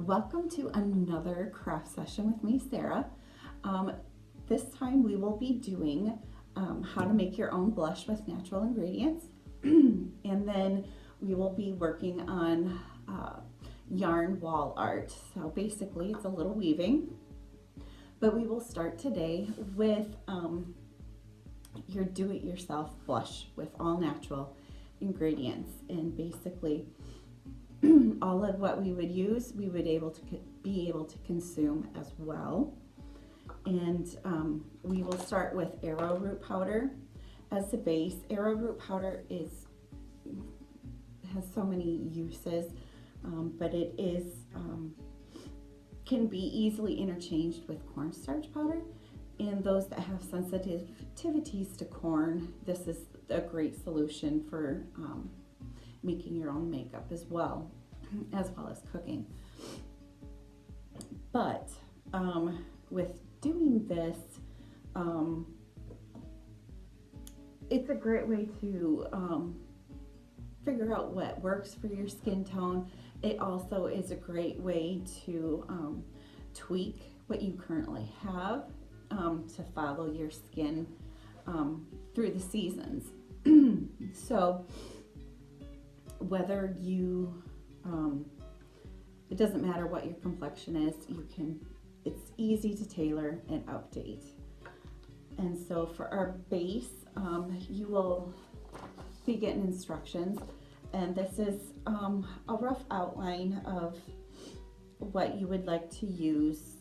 Welcome to another craft session with me, Sarah. This time we will be doing how to make your own blush with natural ingredients. And then we will be working on yarn wall art. So basically it's a little weaving, but we will start today with your do-it-yourself blush with all natural ingredients. And basically all of what we would use, we would be able to consume as well. And we will start with arrowroot powder as the base. Arrowroot powder has so many uses, but it can be easily interchanged with cornstarch powder. And those that have sensitivities to corn, this is a great solution for making your own makeup as well as cooking. But with doing this, it's a great way to figure out what works for your skin tone. It also is a great way to tweak what you currently have to follow your skin through the seasons. So whether you it doesn't matter what your complexion is, it's easy to tailor and update. And so for our base, you will be getting instructions, and this is a rough outline of what you would like to use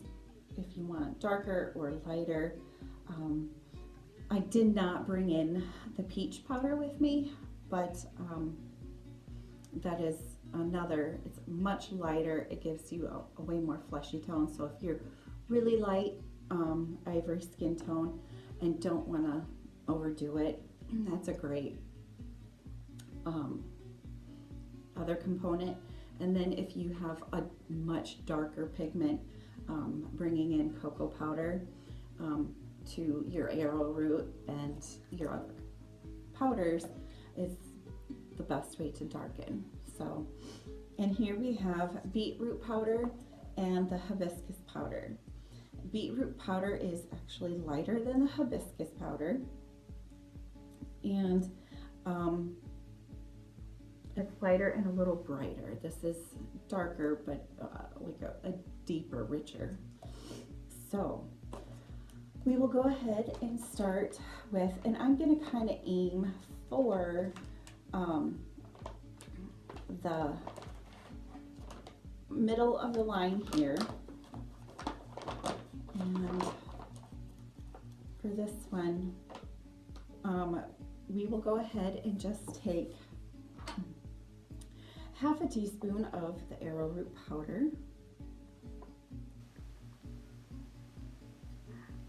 if you want darker or lighter. I did not bring in the peach powder with me, but that is another, it's much lighter. It gives you a way more fleshy tone. So if you're really light ivory skin tone and don't want to overdo it, that's a great other component. And then if you have a much darker pigment, bringing in cocoa powder to your arrowroot and your other powders is the best way to darken. So, and here we have beetroot powder and the hibiscus powder. Beetroot powder is actually lighter than the hibiscus powder, and it's lighter and a little brighter. This is darker, but like a deeper, richer. So we will go ahead and start with, and I'm going to kind of aim for the middle of the line here. And for this one, we will go ahead and just take half a teaspoon of the arrowroot powder.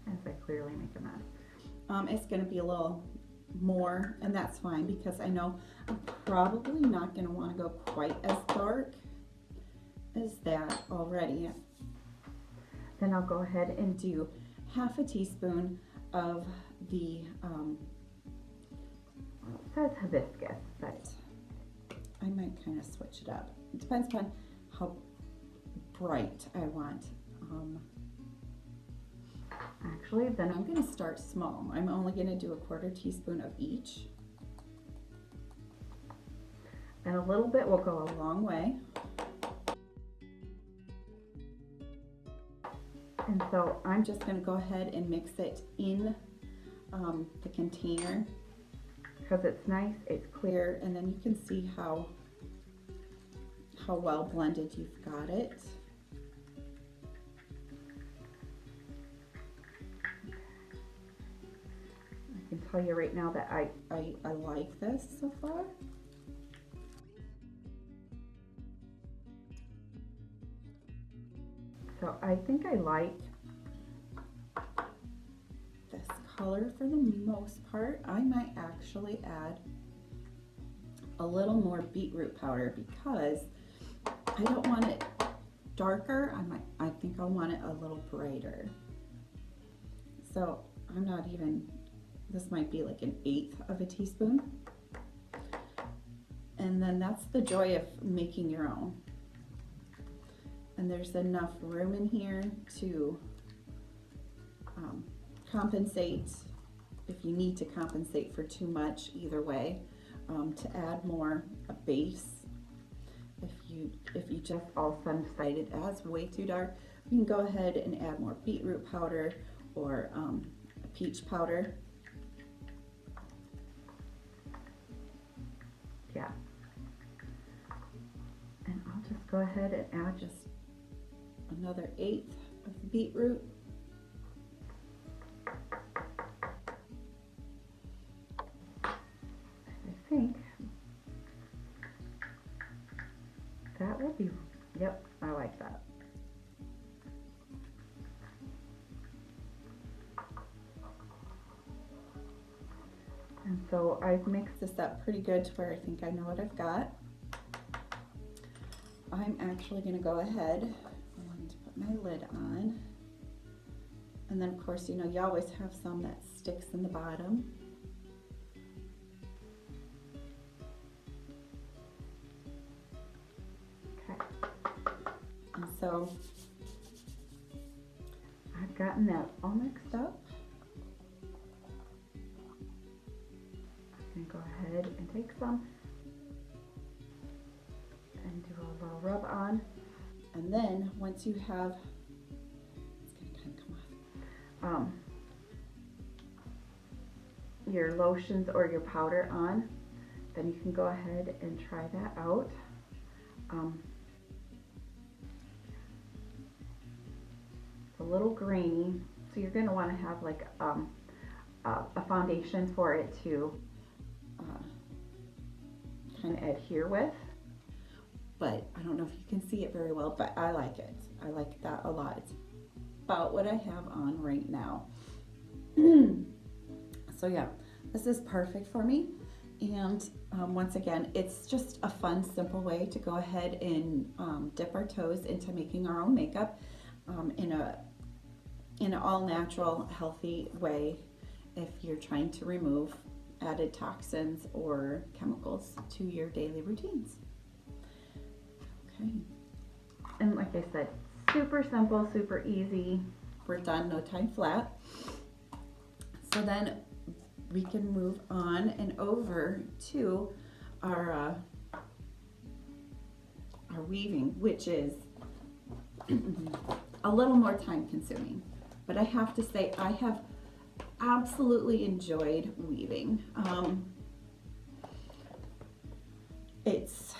As I clearly make a mess. It's going to be a little more, and that's fine, because I know I'm probably not going to want to go quite as dark as that already. Then I'll go ahead and do half a teaspoon of the it says hibiscus, but I might kind of switch it up. It depends upon how bright I want. Actually, then I'm going to start small. I'm only going to do a quarter teaspoon of each. And a little bit will go a long way. And so I'm just going to go ahead and mix it in the container, because it's nice, it's clear, and then you can see how well blended you've got it. I can tell you right now that I like this so far. So I think I like this color for the most part. I might actually add a little more beetroot powder, because I don't want it darker. I think I want it a little brighter. So I'm not even, this might be like 1/8 of a teaspoon. And then that's the joy of making your own. and there's enough room in here to compensate if you need to compensate for too much either way, to add more a base. If you just all of a sudden decide it as way too dark, you can go ahead and add more beetroot powder or peach powder. Yeah. And I'll just go ahead and add just another 1/8 of the beetroot. I think that will be, yep, I like that. And so I've mixed this up pretty good to where I think I know what I've got. I'm actually going to go ahead and put my lid on. And then of course, you know, you always have some that sticks in the bottom. Okay. And so I've gotten that all mixed up. I'm going to go ahead and take some and do a little rub on. And then once you have, it's going to kind of come off, your lotions or your powder on, then you can go ahead and try that out. It's a little grainy, so you're going to want to have like a foundation for it to kind of adhere with. But I don't know if you can see it very well, but I like it. I like that a lot. It's about what I have on right now. So yeah, this is perfect for me. And once again, it's just a fun, simple way to go ahead and dip our toes into making our own makeup in an all natural, healthy way if you're trying to remove added toxins or chemicals to your daily routines. Okay. And like I said, super simple, super easy. We're done, no time flat. So then we can move on and over to our weaving, which is a little more time consuming. But I have to say, I have absolutely enjoyed weaving. It's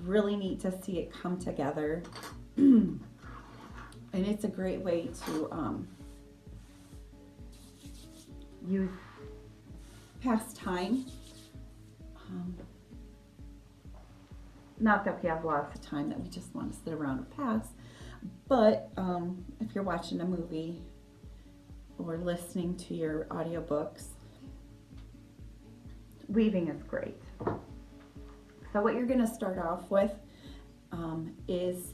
really neat to see it come together. And it's a great way to use pass time. Not that we have lots of time that we just want to sit around and pass, but if you're watching a movie or listening to your audiobooks, weaving is great. So what you're going to start off with is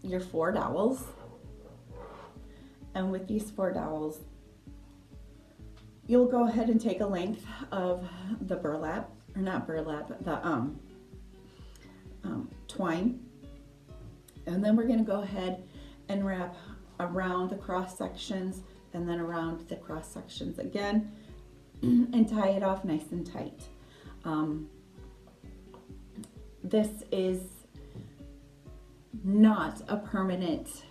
your 4 dowels. And with these 4 dowels, you'll go ahead and take a length of the burlap, or not burlap, the twine. And then we're going to go ahead and wrap around the cross sections and then around the cross sections again and tie it off nice and tight. This is not a permanent,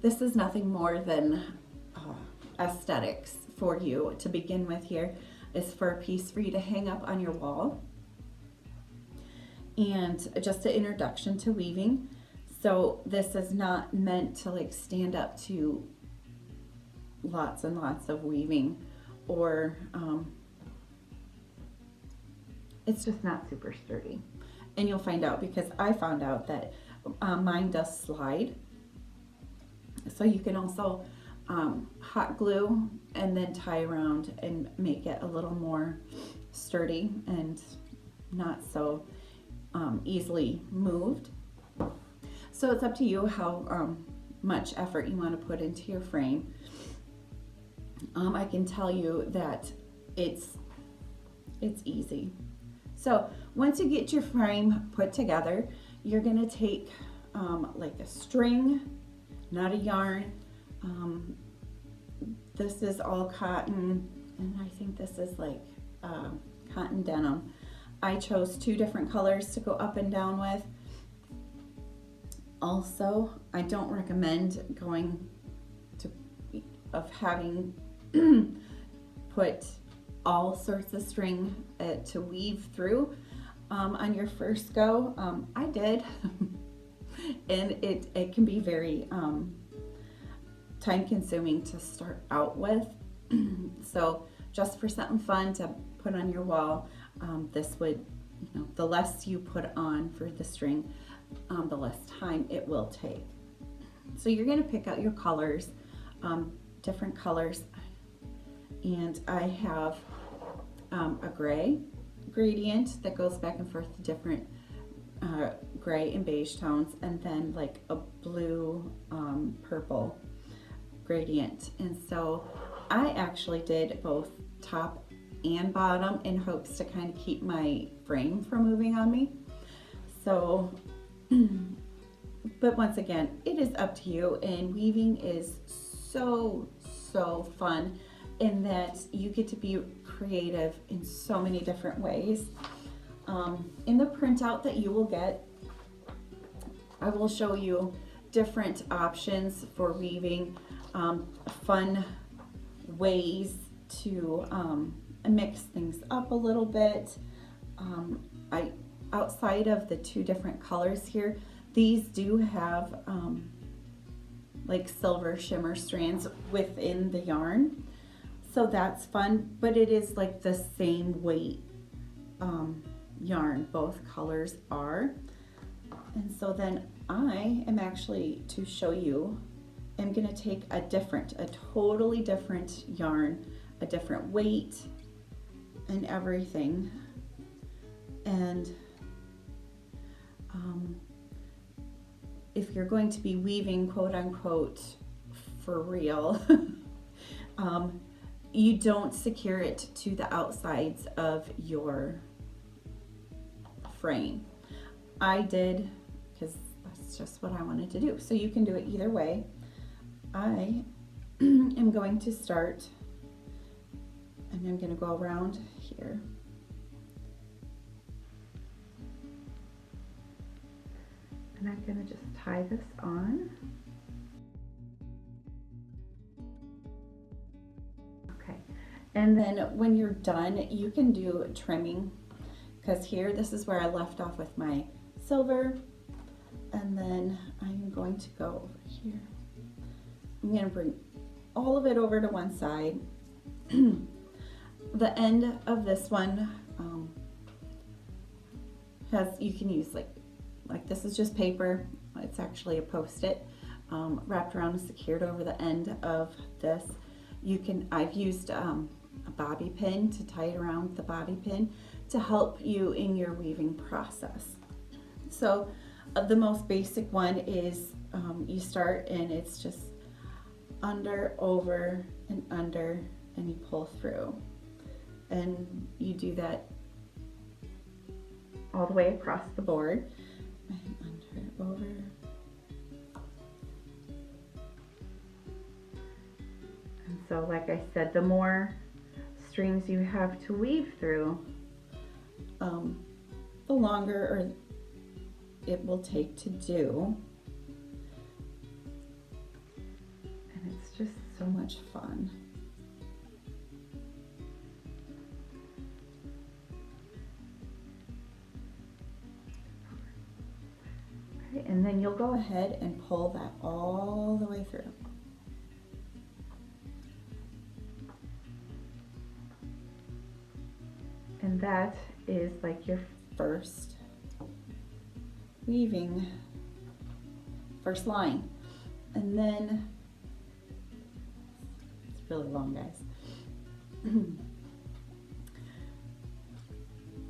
this is nothing more than aesthetics for you to begin with. Here is for a piece for you to hang up on your wall, and just an introduction to weaving. So this is not meant to like stand up to lots and lots of weaving, or it's just not super sturdy. And you'll find out, because I found out that mine does slide. So you can also hot glue and then tie around and make it a little more sturdy and not so easily moved. So it's up to you how much effort you want to put into your frame. I can tell you that it's easy. So once you get your frame put together, you're gonna take like a string, not a yarn. This is all cotton, and I think this is like cotton denim. I chose 2 different colors to go up and down with. Also, I don't recommend having put all sorts of string to weave through on your first go. I did, and it can be very time consuming to start out with. So just for something fun to put on your wall, this would, the less you put on for the string, the less time it will take. So you're going to pick out your colors, different colors, and I have a gray gradient that goes back and forth to different gray and beige tones, and then like a blue purple gradient. And so I actually did both top and bottom in hopes to kind of keep my frame from moving on me. So but once again, it is up to you, and weaving is so fun in that you get to be creative in so many different ways. In the printout that you will get, I will show you different options for weaving, fun ways to mix things up a little bit. Outside of the 2 different colors here, these do have like silver shimmer strands within the yarn, so that's fun, but it is like the same weight yarn, both colors are. And so then I am actually, to show you, I'm gonna take a totally different yarn, a different weight and everything, and if you're going to be weaving quote unquote for real, you don't secure it to the outsides of your frame. I did, because that's just what I wanted to do. So you can do it either way. I am going to start, and I'm going to go around here. And I'm going to just tie this on. Okay, and then when you're done, you can do trimming, because here, this is where I left off with my silver, and then I'm going to go over here. I'm going to bring all of it over to one side. The end of this one you can use like this is just paper. It's actually a Post-it wrapped around and secured over the end of this. I've used a bobby pin to tie it around the bobby pin to help you in your weaving process. So the most basic one is you start, and it's just under, over, and under, and you pull through, and you do that all the way across the board, and under, over, and so like I said, the more strings you have to weave through, the longer it will take to do, and it's just so much fun. Okay, and then you'll go ahead and pull that all the way through. And that is like your first weaving, first line. And then, it's really long, guys.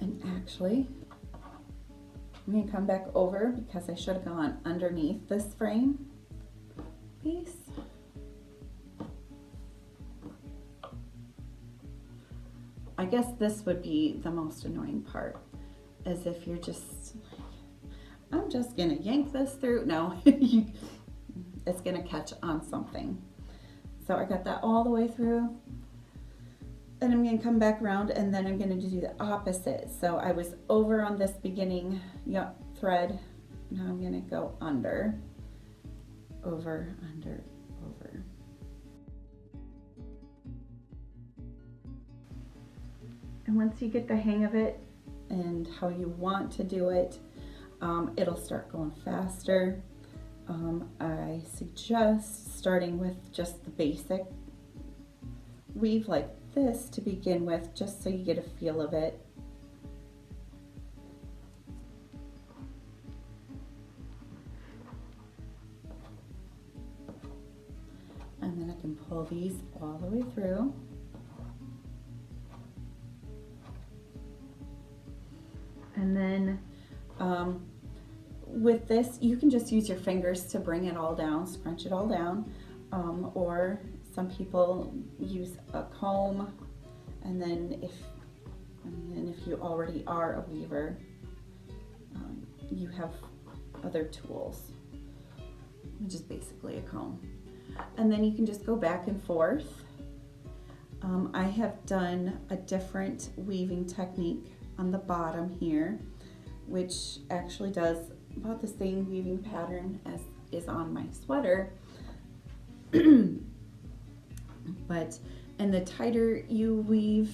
And actually, I'm going to come back over because I should have gone underneath this frame piece. I guess this would be the most annoying part. as if you're just like, I'm just gonna yank this through. No, it's gonna catch on something. So I got that all the way through. Then I'm gonna come back around and then I'm gonna do the opposite. So I was over on this beginning thread. Now I'm gonna go under, over, under, over. And once you get the hang of it and how you want to do it, it'll start going faster. I suggest starting with just the basic weave like this to begin with, just so you get a feel of it. And then I can pull these all the way through. And then with this, you can just use your fingers to bring it all down, scrunch it all down, or some people use a comb. And then if you already are a weaver, you have other tools, which is basically a comb. And then you can just go back and forth. I have done a different weaving technique on the bottom here, which actually does about the same weaving pattern as is on my sweater. And the tighter you weave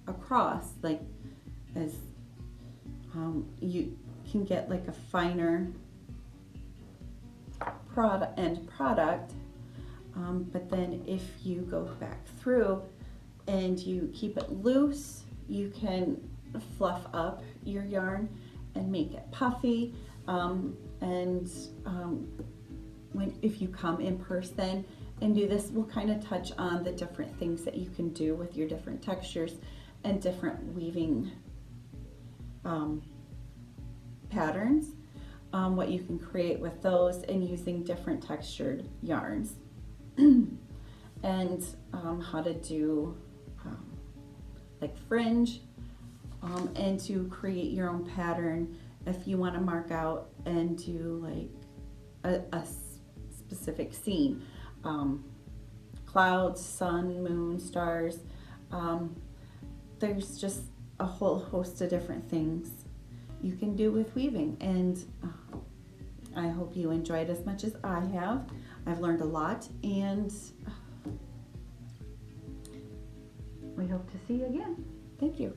across, like as you can get like a finer product, but then if you go back through and you keep it loose, you can fluff up your yarn and make it puffy. If you come in person and do this, we'll kind of touch on the different things that you can do with your different textures and different weaving patterns, what you can create with those and using different textured yarns, and how to do like fringe, and to create your own pattern if you want to mark out and do like a specific scene, clouds, sun, moon, stars. There's just a whole host of different things you can do with weaving, and I hope you enjoyed as much as I have. I've learned a lot, and we hope to see you again. Thank you.